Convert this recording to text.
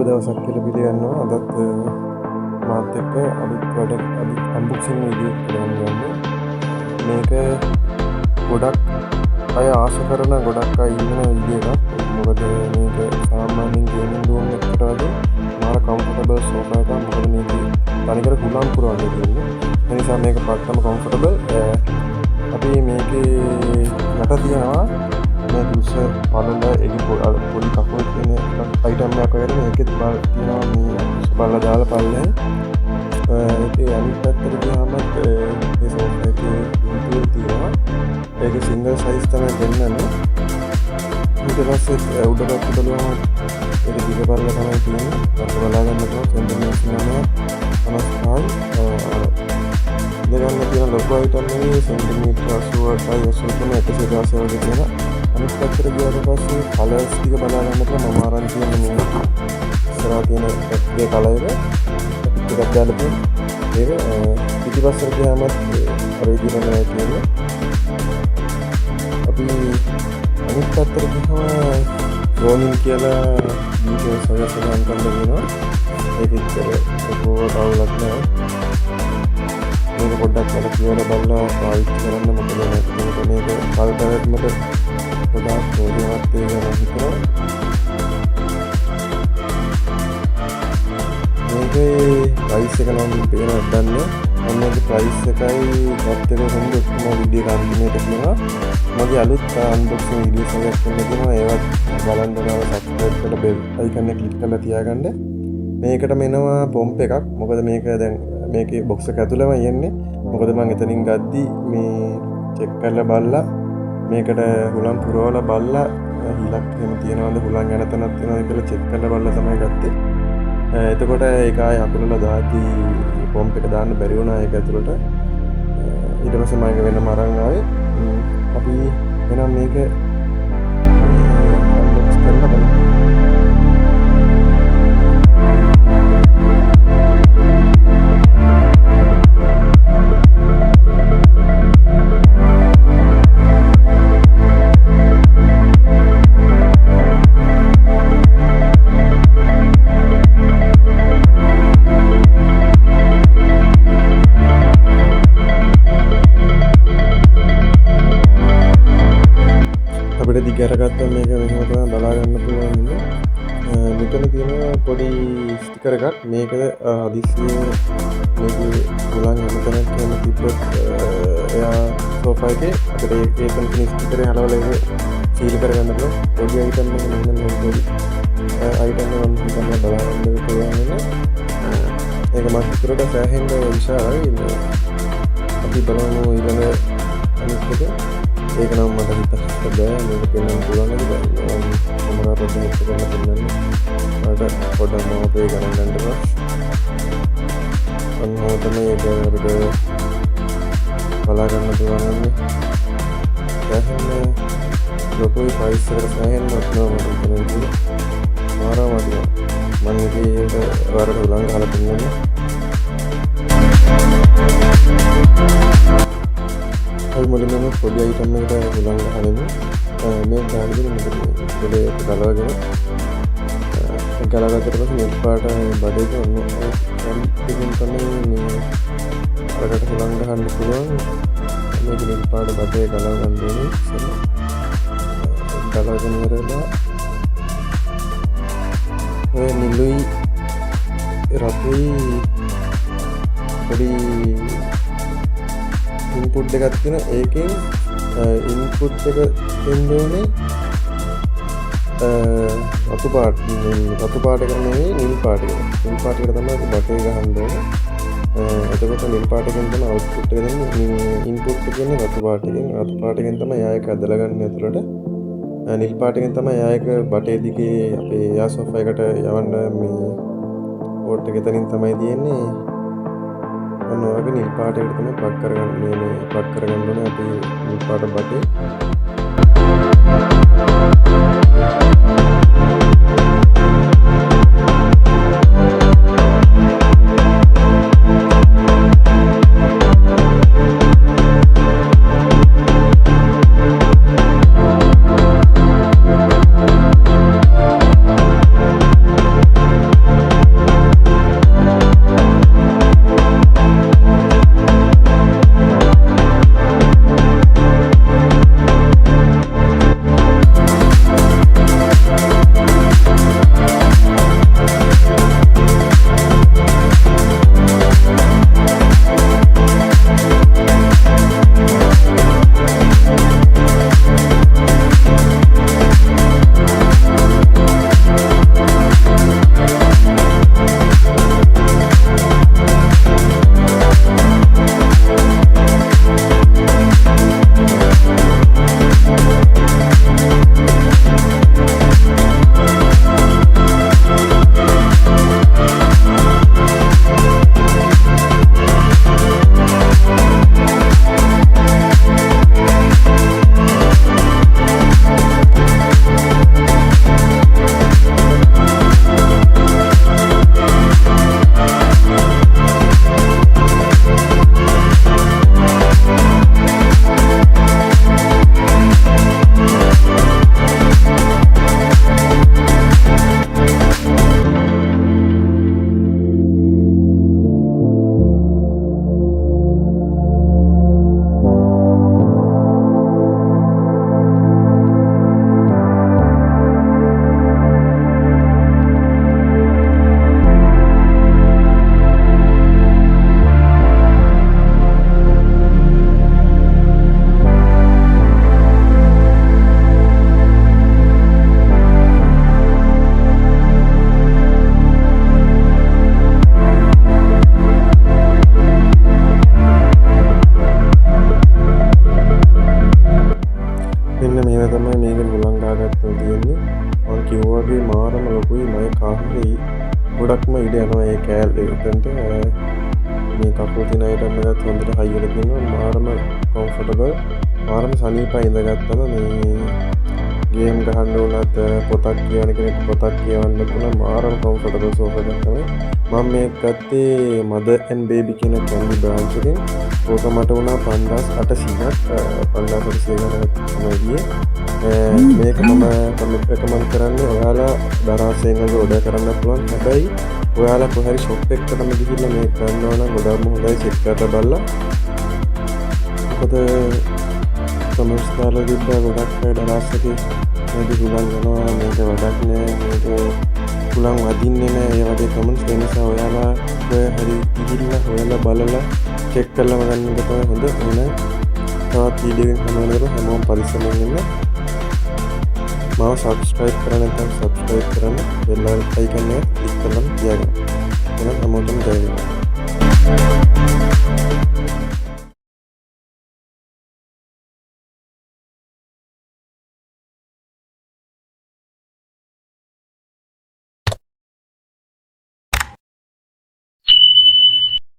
දවසක් කියලා පිළිගන්නවා. අදත් මාත් එක්ක අලුත් අන්බොක්සින් වීඩියෝ කරන්න යන්නේ. මේක ගොඩක් අය ආශ කරන ගොඩක් අය ඉන්න වීඩියෝ එකක්. මොකද මේක සාමාන්‍යයෙන් ගේමින් රූම් එකකට වගේ මාර කම්ෆර්ටබල් සෝෆා එකක්. මොකද මේක තනිකර කුලම් පුරවන්න තියෙන්නේ. ඒ නිසා මේක පට්ටම කම්ෆර්ටබල්. අපි මේකේ යට තියෙනවා මේ දුස පළල එලි පොඩි කකුල් තියෙන අයිටම් එකක් වගේ. මේකෙත් තියෙනවා මේ බලලා දාලා පල්ලෙන් ඒකේ අනිත් පැත්තට ගියාම මේ සෝෆා එකේ ඉන්ටීරියර් තියෙනවා. ඒක සිංගල් සයිස් තමයි දෙන්නන්නේ. ඊට පස්සේ උඩ පැත්ත බලුවම ඒක දිග පළල තමයි තියෙන්නේ. ඒක බලා ගන්න පුළුවන් සෙන්ටිමීටර් 55යි. දෙගන්න තියෙන ලොකු අයිටම් එකේ සෙන්ටිමීටර් 88යි 83යි 116 වගේ තියෙනවා. අනිත් පැත්තට ගියාට පස්සේ කලර්ස් ටික බලා ගන්න පුළුවන්. මම අරන් තියෙන මේ ඉස්සරහා තියෙන එකේ කලර් එක ටිකක් දාලා තියෙනවා. ඒක පිටිපස්සට ගියාම අර විදිහටම තියෙනවා. අපි අනිත් පැත්තට ගියාම රෝමින් කියලා ඩීටේල්ස් වගේ සඳහන් කරලා තියෙනවා. ඒක ඉතින් පොඩ්ඩක් අවුලක් නෑ. මේක පොඩ්ඩක් අර කියලා බලලා පාවිච්චි කරන්න. මොකද මේක කල්පරත්මක ගොඩාක් ප්‍රයෝජනවත් වෙනවා හිතනවා. මේකේ ප්‍රයිස් එක නම් පේනවද දන්නේ. අන්නේගේ ප්‍රයිස් එකයි ගත් එක සම්බන්ධ ඔක්කොම වීඩියෝ එක අන්තිමේට තියෙනවා. මගේ අලුත් අන්බොක්සින් වීඩියෝස් එකක් තියෙනවා. ඒවත් බලන්න ගාව සබ්ස්ක්‍රයිබ් කරලා බෙල් අයිකන් එක ක්ලික් කරලා තියාගන්න. මේකටම එනවා පොම්ප් එකක්. මොකද මේක දැන් මේකේ බොක්ස් එක ඇතුළේම යන්නේ. මොකද මම එතනින් ගද්දි මේ චෙක් කරලා බලලා මේකට හුලම් පුරවලා බලලා හිලක් එහෙම තියනවද හුලම් යන තැනක් තියෙනවද කියලා චෙක් කරලා බලලා තමයි ගත්තේ. එතකොට ඒක ආය අකුලලා දාද්දී පොම්ප් එක දාන්න බැරි වුණා ඒක ඇතුළට. ඊට පස්සේ මම ඒක වෙනම අරන් ආවේ. අපි එහෙනම් මේක අන්බොක්ස් කරලා බලමු. අපිට දිගරගත්ත මේක මෙහෙම තමයි බලා ගන්න පුළුවන් ඉන්නේ. මෙතන තියෙන පොඩි ස්ටිකර් එකක්. මේක හදිස්සියේ මේකේ උලන් යනතනක් කියන තිබ්බොත් එයා සෝෆා එකේ අපිට ඒකෙන් තියෙන ස්ටිකරේ හලවලා ඒක සීල් කරගන්න පුළුවන්. පොඩි අයිටම් එක මෙන්න මේ පොඩි අයිටම් එක මම හිතන්නේ බලා ගන්න පුළුවන් නේ. ඒක මම හිතුවට සෑහෙන්න විශාලයි. අපි බලමු ඊළඟ අනිත් එක. ඒක නම් මට හිතන්න බෑ. මේක පෙන්වන්න පුළුවන් නේද? කැමරා පොඩ්ඩක් එක්ක කරලා පෙන්වන්න. මට පොඩ්ඩක් මොහොතේ ගණන් ගන්නවා. අන්න තමයි ඒක අපිට බලා ගන්න පුළුවන් නේ. දැන් ලොකුයි ප්‍රයිස් එක සෑහෙන්න වටිනවා මට හිතෙනවා. මාරම වටිනවා. මම මේක වරට උලංග ගහලා පෙන්වන්න. අපි මුලින්ම පොඩි අයිටම් එකකට උලංග ගහලා මේ ගානකින් මෙතන පොඩේ ගලවගෙන ගලවගත්තට පස්සේ මේ පාට බඩේට ඔන්න එකකින් තමයි මේ අරකට උලංග ගන්න පුළුවන්. මේක මේ පාට බඩේ ගලව ගන්න ඕනේ. ගලවගෙන ඉවරලා ඔය නිලුයි රතුයි පොඩි ඉන්පුට් එකක් තියෙන. ඒකෙන් ඉන්පුට් එක දෙන්න ඕනේ රතු පාට එක නෙවෙයි නිල් පාට එක. නිල් පාට එකට තමයි බටේ ගහන්න ඕනේ. එතකොට නිල් පාට එකෙන් තමයි අවුට්පුට් එක දෙන්නේ. ඉන්පුට් එක කියන්නේ රතු පාට එකෙන්. රතු පාට එකෙන් තමයි ආයක ඇදලා ගන්න ඇතුළට. නිල් පාට එකෙන් තමයි ආයක බටේ දිගේ අපේ යා සෝෆා එකට යවන්න මේ පෝට් එක එතනින් තමයි තියෙන්නේ. ඔන්න ඔයගේ නිල් පාට එකට තමයි ප්ලග් කරගන්න මේ ප්ලග් කරගන්න ඕනේ අපි නිල් පාට බටේ. තියාගත්තම තියෙන්නේ මම කිව්වා වගේ මාරම ලොකුයි මම කාර්යයේ ගොඩක්ම ඉඩ යනවා ඒ කෑල්ල එතනට මේ කකුල් තියෙන අයිටම් එකත් හොඳට හයියට තියෙනවා මාරම කම්ෆර්ටබල් මාරම සනීපයි ඉඳගත්තම මේ ගේම් ගහන්න උනත් පොතක් කියවන කෙනෙක් පොතක් කියවන්න පුළුවන් මාරම කම්ෆර්ටබල් සෝෆා එකක් තමයි මම මේක ගත්තේ මදර් ඇන්ඩ් බේබි කියන කැන්ඩි බ්‍රෑන්ඩ් එකෙන් ඕක මට වුණා 5800ක් 5800ක් තමයි ගියේ මේක මම රෙකමන්ඩ් කරන්නේ ඔයාලා දරාසෙන්ගේ ඕඩර් කරන්න පුළුවන් හැබැයි ඔයාලා කොහරි ෂොප් එකකටම ගිහිල්ලා මේක ගන්නවා නම් ගොඩක්ම හොඳයි සෙට් කරලා බලලා මොකද කමෙන්ට්ස් දාලා තිබ්බා ගොඩක් අය දරාස් එකේ මේක ගුලන් යනවා මේක වැඩක් නෑ මේක ගුලන් වදින්නේ නෑ ඒ වගේ කමෙන්ට්ස් දෙන නිසා ඔයාලා හරි ගිහිල්ලා හොයලා බලලා චෙක් කරලා ගන්න එක තමයි හොඳ එහෙනම් තවත් වීඩියෝ එකක් හම්බෙනකොට හැමෝම පරිස්සමෙන් ඉන්න මාව සබ්ස්ක්‍රයිබ් කරන්න නැත්නම් සබ්ස්ක්‍රයිබ් කරන්න බෙල් අයිකන් එක ක්ලික් කරලා තියාගන්න එහෙනම් හැමෝටම ජය වේවා